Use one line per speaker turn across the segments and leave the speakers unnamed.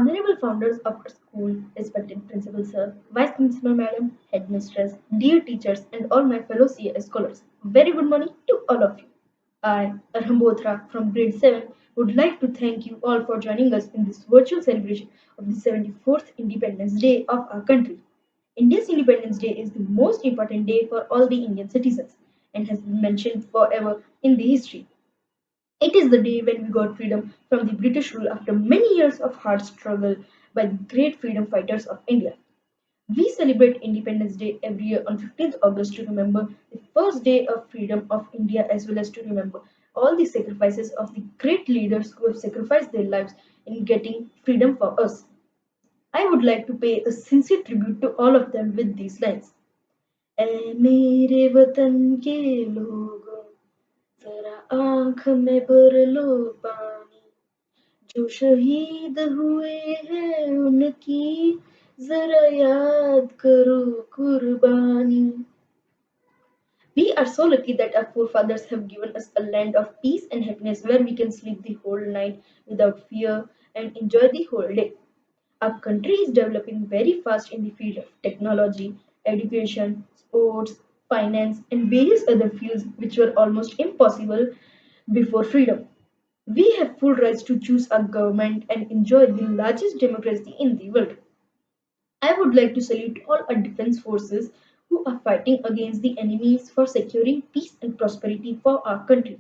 honorable founders of our school, respected principal sir, vice principal madam, headmistress, dear teachers, and all my fellow CIS scholars. Very good morning to all of you. I, Arham Bothra from grade 7, would like to thank you all for joining us in this virtual celebration of the 74th Independence Day of our country. India's Independence Day is the most important day for all the Indian citizens and has been mentioned forever in the history. It is the day when we got freedom from the British rule after many years of hard struggle by the great freedom fighters of India. We celebrate Independence Day every year on 15th August to remember the first day of freedom of India as well as to remember all the sacrifices of the great leaders who have sacrificed their lives in getting freedom for us. I would like to pay a sincere tribute to all of them with these lines. ऐ मेरे वतन के लोगों जरा आंख में भर लो पानी जो शहीद हुए हैं उनकी जरा याद करो कुर्बानी. We are so lucky that our forefathers have given us a land of peace and happiness where we can sleep the whole night without fear and enjoy the whole day. Our country is developing very fast in the field of technology, education, sports, finance, and various other fields which were almost impossible before freedom. We have full rights to choose our government and enjoy the largest democracy in the world. I would like to salute all our defense forces who are fighting against the enemies for securing peace and prosperity for our country.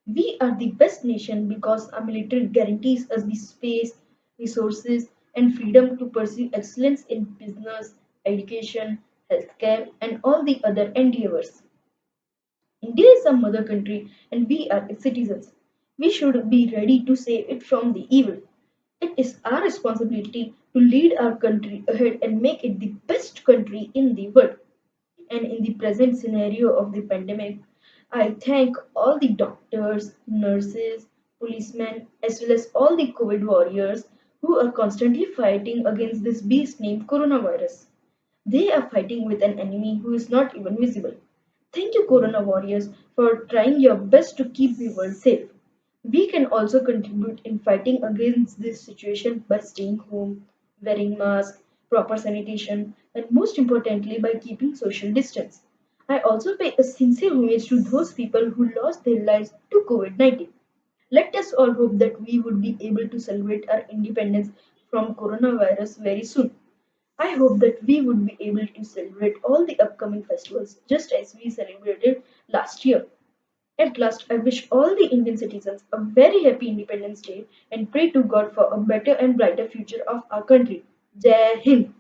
We are the best nation because our military guarantees us the space, resources, and freedom to pursue excellence in business, education, healthcare, and all the other endeavors. India is our mother country and we are its citizens. We should be ready to save it from the evil. It is our responsibility to lead our country ahead and make it the best country in the world. And in the present scenario of the pandemic, I thank all the doctors, nurses, policemen, as well as all the COVID warriors who are constantly fighting against this beast named coronavirus. They are fighting with an enemy who is not even visible. Thank you, Corona Warriors, for trying your best to keep the world safe. We can also contribute in fighting against this situation by staying home, wearing masks, proper sanitation, and most importantly, by keeping social distance. I also pay a sincere homage to those people who lost their lives to COVID 19. Let us all hope that we would be able to celebrate our independence from coronavirus very soon. I hope that we would be able to celebrate all the upcoming festivals just as we celebrated last year. At last, I wish all the Indian citizens a very happy Independence Day and pray to God for a better and brighter future of our country. Jai Hind!